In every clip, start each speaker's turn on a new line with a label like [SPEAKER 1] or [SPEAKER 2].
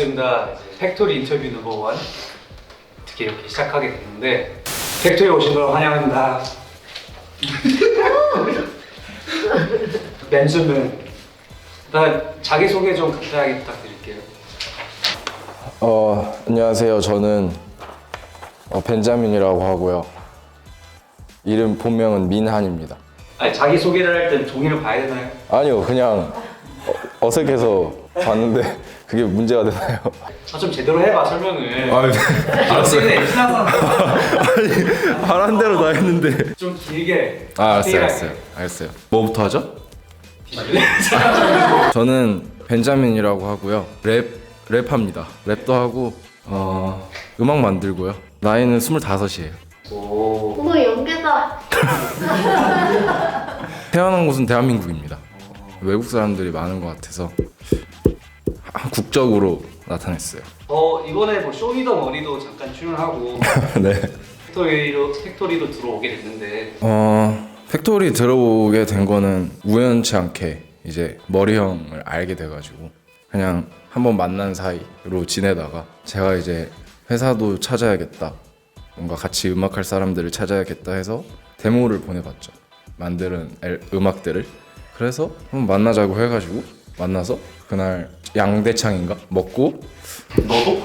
[SPEAKER 1] 반갑습니다. 이제 팩토리 인터뷰 넘버 1 특히 이렇게 시작하게 됐는데 팩토리에 오신 걸 환영합니다. 벤츠는 일단 자기소개 좀 간단하게 부탁드릴게요.
[SPEAKER 2] 안녕하세요. 저는 벤자민이라고 하고요. 이름 본명은 민한입니다.
[SPEAKER 1] 아니, 자기소개를 할 땐 종이를 봐야 되나요?
[SPEAKER 2] 아니요, 그냥 어색해서 봤는데 그게 문제가 되나요?
[SPEAKER 1] 좀 제대로 해봐, 설명을.
[SPEAKER 2] 알았어요. 아니, 하란 대로 다 했는데.
[SPEAKER 1] 좀 길게.
[SPEAKER 2] 알았어요. 뭐부터 하죠? 저는 벤자민이라고 하고요. 랩합니다. 랩도 하고 음악 만들고요. 나이는 25이에요.
[SPEAKER 1] 오.
[SPEAKER 3] 어머 연계다.
[SPEAKER 2] 태어난 곳은 대한민국입니다. 외국 사람들이 많은 것 같아서 국적으로 나타냈어요.
[SPEAKER 1] 이번에 뭐 쇼미더머니도 잠깐 출연하고
[SPEAKER 2] 네.
[SPEAKER 1] 팩토리도 들어오게 됐는데
[SPEAKER 2] 팩토리 들어오게 된 거는 우연치 않게 이제 머리형을 알게 돼가지고 그냥 한번 만난 사이로 지내다가 제가 이제 회사도 찾아야겠다, 뭔가 같이 음악할 사람들을 찾아야겠다 해서 데모를 보내봤죠. 만드는 음악들을. 그래서 한번 만나자고 해가지고 만나서 그날 양대창인가 먹고
[SPEAKER 1] 너도?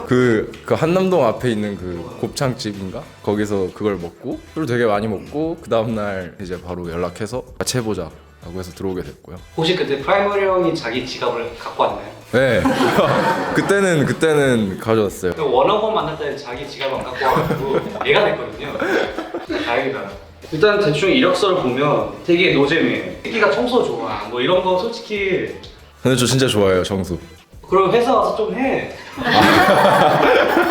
[SPEAKER 2] 그 한남동 앞에 있는 그 곱창집인가 거기서 그걸 먹고 술 되게 많이 먹고 그 다음날 이제 바로 연락해서 같이 해보자 라고 해서 들어오게 됐고요.
[SPEAKER 1] 혹시 그때 프라이머리 형이 자기 지갑을 갖고 왔나요?
[SPEAKER 2] 네. 그때는 가져왔어요.
[SPEAKER 1] 원어원 만날 때 자기 지갑 안 갖고 와가지고 얘가 됐거든요. 다행이다. 일단 대충 이력서를 보면 되게 노잼이에요. 새끼가 청소 좋아 뭐 이런 거 솔직히.
[SPEAKER 2] 근데 저 진짜 좋아해요, 정수.
[SPEAKER 1] 그럼 회사 와서 좀 해.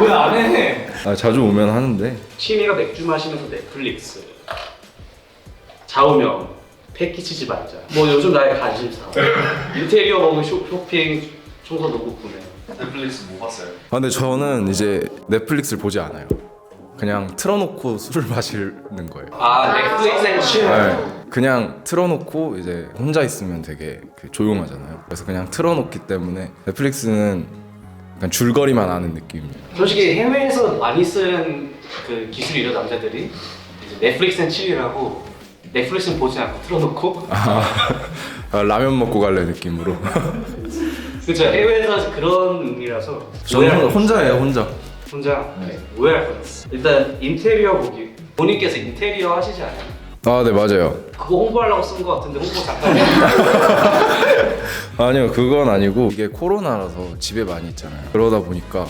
[SPEAKER 1] 왜 안 해?
[SPEAKER 2] 자주 오면 하는데.
[SPEAKER 1] 취미가 맥주 마시면서 넷플릭스, 좌우명, 패키지지 말자. 뭐 요즘 나의 관심사. 인테리어 먹은 쇼핑, 청소 도구 구매.
[SPEAKER 4] 넷플릭스 뭐 봤어요?
[SPEAKER 2] 근데 저는 이제 넷플릭스를 보지 않아요. 그냥 틀어놓고 술을 마시는 거예요.
[SPEAKER 1] 넷플릭스 앤 칠.
[SPEAKER 2] 네, 그냥 틀어놓고 이제 혼자 있으면 되게 조용하잖아요. 그래서 그냥 틀어놓기 때문에 넷플릭스는 약간 줄거리만 아는 느낌입니다.
[SPEAKER 1] 솔직히 해외에서 많이 쓰는 그 기술이죠, 남자들이. 이제 넷플릭스 앤 칠이라고 넷플릭스는 보지 않고 틀어놓고.
[SPEAKER 2] 라면 먹고 갈래 느낌으로.
[SPEAKER 1] 그쵸, 해외에서 그런 의미라서.
[SPEAKER 2] 저는 혼자예요, 혼자.
[SPEAKER 1] 혼자? 네. 오해할 뻔했어. 일단 인테리어 보기. 본인께서 인테리어 하시지 않아요?
[SPEAKER 2] 네, 맞아요.
[SPEAKER 1] 그거 홍보하려고 쓴 거 같은데 홍보 잠깐 해.
[SPEAKER 2] 아니요, 그건 아니고 이게 코로나라서 집에 많이 있잖아요. 그러다 보니까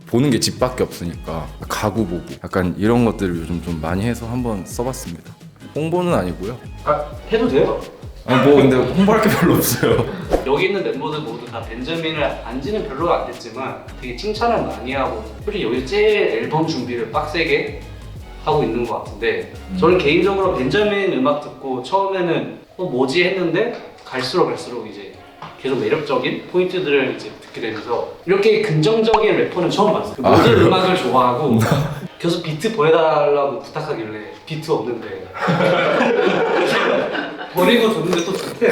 [SPEAKER 2] 보는 게 집밖에 없으니까 가구 보고 약간 이런 것들을 요즘 좀 많이 해서 한번 써봤습니다. 홍보는 아니고요.
[SPEAKER 1] 해도 돼요.
[SPEAKER 2] 근데 홍보할 게 별로 없어요.
[SPEAKER 1] 여기 있는 멤버들 모두 다 벤자민을 안지는 별로 안 됐지만 되게 칭찬을 많이 하고 솔직히 여기서 제일 앨범 준비를 빡세게 하고 있는 것 같은데 저는 개인적으로 벤자민 음악 듣고 처음에는 뭐지 했는데 갈수록 이제 계속 매력적인 포인트들을 이제 듣게 되면서 이렇게 긍정적인 래퍼는 처음 봤어요. 모든 음악을 좋아하고 계속 비트 보내달라고 부탁하길래 비트 없는데 버리고 줬는데 또 좋대요.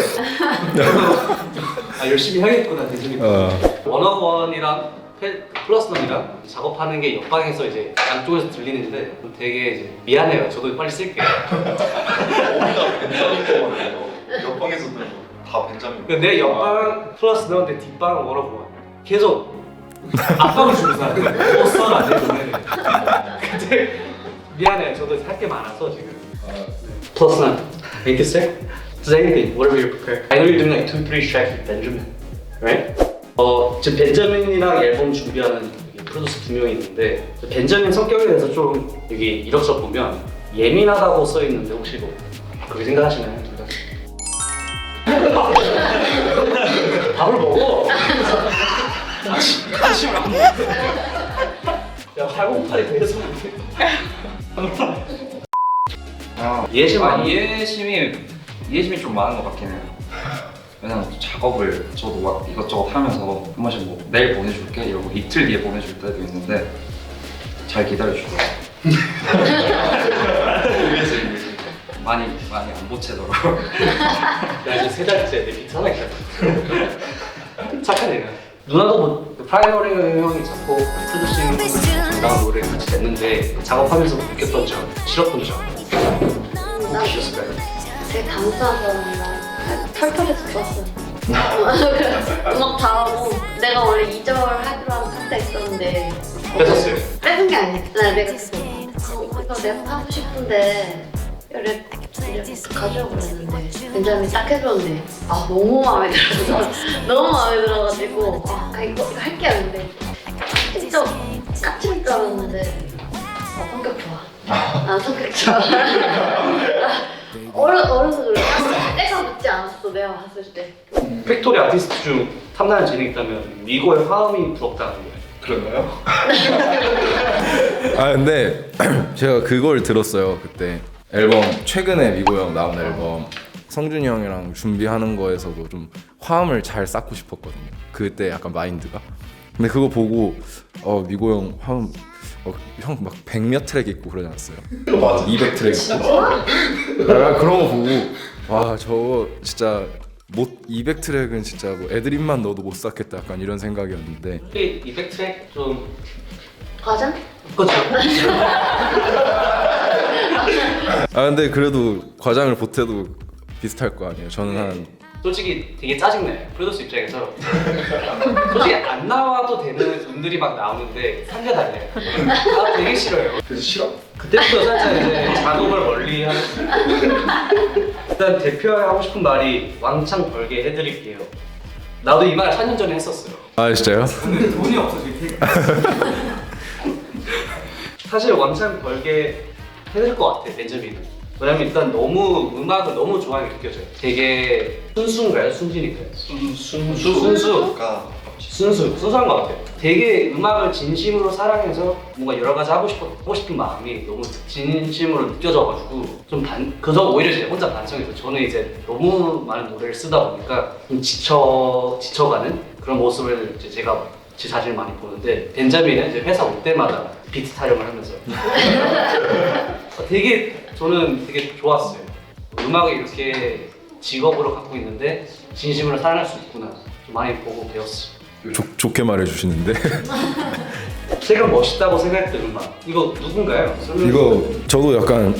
[SPEAKER 1] 그래서 열심히 해야겠구나 대중이. 원어원이랑 플러스넌이랑 작업하는 게 옆방에서 이제 양쪽에서 들리는데 되게 이제 미안해요. 저도 빨리 쓸게요.
[SPEAKER 4] 어디가 벤자민 거거든요. 옆방에서 들고 다 벤자민.
[SPEAKER 1] 내 옆방 플러스넌, 내 뒷방 원어원 계속 앞방을 주고 살아요. 써라 내 눈에는. 근데 미안해요. 저도 할 게 많아서 지금. 플러스넌, make it sick. Just anything, whatever you prepare. I know you're doing like 2-3 tracks with Benjamin, right? 지금 벤자민이랑 앨범 준비하는 프로듀서 2명이 있는데 벤자민 성격에 대해서 좀 여기 이력서 보면 예민하다고 써 있는데 혹시 뭐 그렇게 생각하시나요? 둘 다? 밥을 먹어. 아침을 안 먹어. 야, 활공팔이 돼서
[SPEAKER 5] 이해심이 좀 많은 것 같긴 해요. 왜냐면 작업을 저도 막 이것저것 하면서 한 번씩 뭐 내일 보내줄게 이러고 이틀 뒤에 보내줄 때도 있는데 잘 기다려주더라고요. 많이 안 보채더라고요.
[SPEAKER 1] 나 이제 3달째 내 비트 하나 기다려. 착한 애가. 누나도 뭐 프라이머리 형이 작곡 프로듀싱 나온 노래 같이 냈는데 작업하면서 느꼈던 점, 싫었던 점 있었을까요?
[SPEAKER 3] 되게 감사하더라고요. 털털해서 좋았어요. 음악 잘하고 내가 원래 2절 하기로 한 카드가 있었는데
[SPEAKER 1] 뺏었어요.
[SPEAKER 3] 뺏은 게 아니야. 내가 했어. 이거 내가 하고 싶은데 이래 가져오고 그랬는데 벤자민이 딱 해줬는데 아 너무 마음에 들어서 너무 마음에 들어가지고 이거 할 게 아닌데 진짜 까칠할 줄 알았는데 성격 좋아. 난 성격 좋아. 어려서 그래. 때가 묻지 않았어 내가 봤을 때.
[SPEAKER 1] 팩토리 아티스트 중 탐나는 재능이 있다면 미고의 화음이 부럽다는 거예요.
[SPEAKER 4] 그런가요?
[SPEAKER 2] 아 근데 제가 그걸 들었어요 그때 앨범 최근에 미고 형 나온 앨범 성준이 형이랑 준비하는 거에서도 좀 화음을 잘 쌓고 싶었거든요 그때 약간 마인드가 근데 그거 보고 미고 형 화음 형 막 100몇 트랙 있고 그러지 않았어요?
[SPEAKER 4] 맞아.
[SPEAKER 2] 200 트랙 있고 약간 그런 거 보고 와 저거 진짜 200 트랙은 진짜 뭐 애드립만 넣어도 못 쌓겠다 약간 이런 생각이었는데
[SPEAKER 1] 200트랙 좀
[SPEAKER 3] 과장?
[SPEAKER 1] 그렇죠.
[SPEAKER 2] 아 근데 그래도 과장을 보태도 비슷할 거 아니에요 저는 한
[SPEAKER 1] 솔직히 되게 짜증나요. 프로듀스 입장에서 솔직히 안 나와도 되는 음들이 막 나오는데 살려달래요. 되게 싫어요.
[SPEAKER 4] 그래서 싫어?
[SPEAKER 1] 그때부터 살짝 이제 작업을 멀리하는. 일단 대표하고 싶은 말이 왕창 벌게 해드릴게요. 나도 이 말 4년 전에 했었어요.
[SPEAKER 2] 아 진짜요?
[SPEAKER 1] 근데 돈이 없어 지금. 사실 왕창 벌게 해드릴 것 같아 벤자민은. 왜냐면 일단 너무 음악을 너무 좋아하게 느껴져요. 되게 순수인가요? 순진인가요? 순수한 것 같아요. 되게 음악을 진심으로 사랑해서 뭔가 여러 가지 하고 싶은 마음이 너무 진심으로 느껴져가지고 그저 오히려 이제 혼자 반성해서 저는 이제 너무 많은 노래를 쓰다 보니까 좀 지쳐가는 그런 모습을 이제 제가 제 자신을 많이 보는데 벤자민은 이제 회사 올 때마다 비트 타령을 하면서 저는 되게 좋았어요. 음악을 이렇게 직업으로 갖고 있는데 진심으로 사랑할 수 있구나 좀 많이 보고 배웠어요.
[SPEAKER 2] 좋게 말해주시는데
[SPEAKER 1] 제가 멋있다고 생각했던 음악 이거 누군가요?
[SPEAKER 2] 이거 저도 약간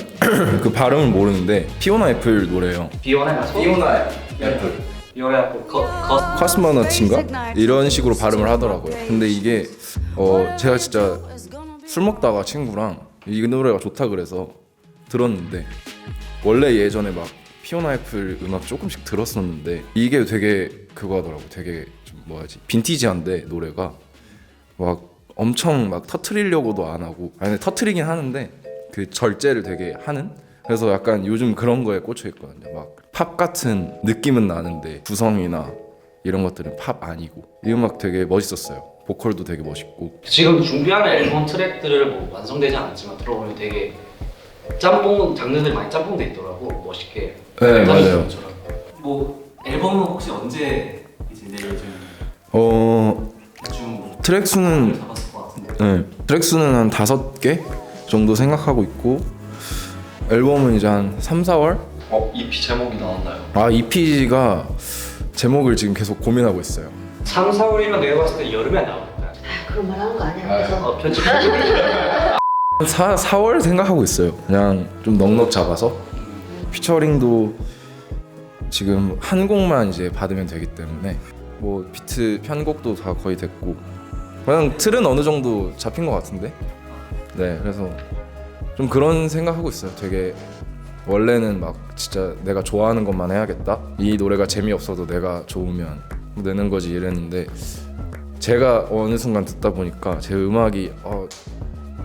[SPEAKER 2] 그 발음을 모르는데 피오나 애플 노래예요
[SPEAKER 1] 비오나 애플 비오나 애플
[SPEAKER 2] 카스마너츠인가? 이런 식으로 발음을 하더라고요 근데 이게 제가 진짜 술 먹다가 친구랑 이 노래가 좋다 그래서 들었는데 원래 예전에 막 피오나 애플 음악 조금씩 들었었는데 이게 되게 그거 하더라고 되게 좀 뭐야지 빈티지한데 노래가 막 엄청 막 터트리려고도 안 하고 아니 터트리긴 하는데 그 절제를 되게 하는 그래서 약간 요즘 그런 거에 꽂혀 있거든요 막 팝 같은 느낌은 나는데 구성이나 이런 것들은 팝 아니고 이 음악 되게 멋있었어요 보컬도 되게 멋있고
[SPEAKER 1] 지금 준비하는 앨범 트랙들을 뭐 완성되지 않았지만 들어보면 되게 짬뽕 장르들이 많이 짬뽕돼 있더라고 멋있게.
[SPEAKER 2] 네 맞아요
[SPEAKER 6] 뭐 앨범은 혹시 언제 이제 내일 좀
[SPEAKER 2] 트랙 수는
[SPEAKER 6] 잡았을 것 같은데.
[SPEAKER 2] 네, 트랙 수는 한 5개 정도 생각하고 있고 앨범은 이제 한 3, 4월?
[SPEAKER 4] EP 제목이 나왔나요?
[SPEAKER 2] EP가 제목을 지금 계속 고민하고 있어요
[SPEAKER 1] 3, 4월이면 내가 봤을 때 여름에 나오겠다.
[SPEAKER 3] 그런 말 하는 거 아니야. 그래서
[SPEAKER 1] 편집.
[SPEAKER 2] 4월 생각하고 있어요 그냥 좀 넉넉 잡아서 피처링도 지금 한 곡만 이제 받으면 되기 때문에 뭐 비트 편곡도 다 거의 됐고 그냥 틀은 어느 정도 잡힌 것 같은데 네 그래서 좀 그런 생각하고 있어요 되게 원래는 막 진짜 내가 좋아하는 것만 해야겠다 이 노래가 재미없어도 내가 좋으면 내는 거지 이랬는데 제가 어느 순간 듣다 보니까 제 음악이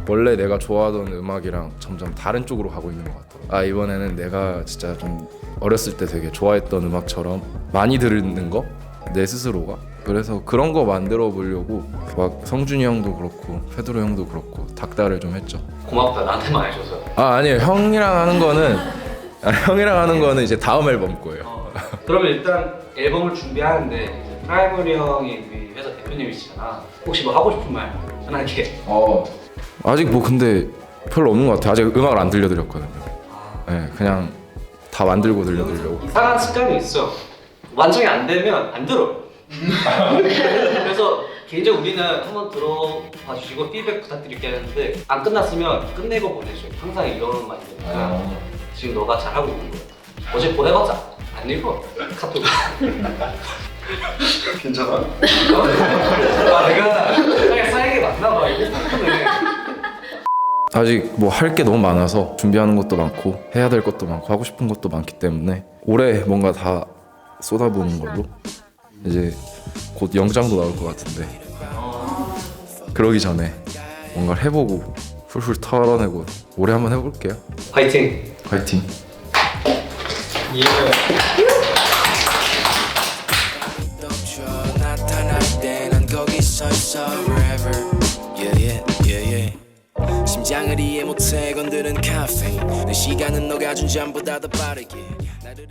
[SPEAKER 2] 원래 내가 좋아하던 음악이랑 점점 다른 쪽으로 가고 있는 것 같더라고요 이번에는 내가 진짜 좀 어렸을 때 되게 좋아했던 음악처럼 많이 듣는 거 내 스스로가 그래서 그런 거 만들어 보려고 막 성준이 형도 그렇고 페드로 형도 그렇고 닥달을 좀 했죠
[SPEAKER 1] 고맙다 나한테만 해줘서.
[SPEAKER 2] 아니에요 형이랑 하는 거는 이제 다음 앨범 거예요
[SPEAKER 1] 그러면 일단 앨범을 준비하는데 이제 프라이머리 형이 우리 회사 대표님이시잖아. 혹시 뭐 하고 싶은 말 편하게.
[SPEAKER 2] 아직 뭐 근데 별로 없는 것 같아요 아직 음악을 안 들려드렸거든요 네, 그냥 다 만들고 들려드리려고
[SPEAKER 1] 이상한 습관이 있어. 완성이 안 되면 안 들어. 그래서 개인적으로 우리는 한번 들어봐 주시고 피드백 부탁드릴게 하는데 안 끝났으면 끝내고 보내줘요. 항상 이런 마인드니까 지금 너가 잘하고 있는 거야. 어제 보내봤자 안 읽어 카톡.
[SPEAKER 4] 괜찮아?
[SPEAKER 1] 아 내가 그냥 쌓이게 맞나 봐 이거.
[SPEAKER 2] 아직 뭐 할 게 너무 많아서 준비하는 것도 많고 해야 될 것도 많고 하고 싶은 것도 많기 때문에 올해 뭔가 다 쏟아부는 걸로 이제 곧 영장도 나올 것 같은데 그러기 전에 뭔가를 해보고 풀풀 털어내고 올해 한번 해볼게요.
[SPEAKER 1] 파이팅.
[SPEAKER 2] 화이팅.
[SPEAKER 7] 나타날 때난 거기 서 있어 forever. Yeah, yeah, yeah, yeah. 심장을 이해 못해 건드는 카페인 내 시간은 너가 준 잠보다 더 빠르게 나를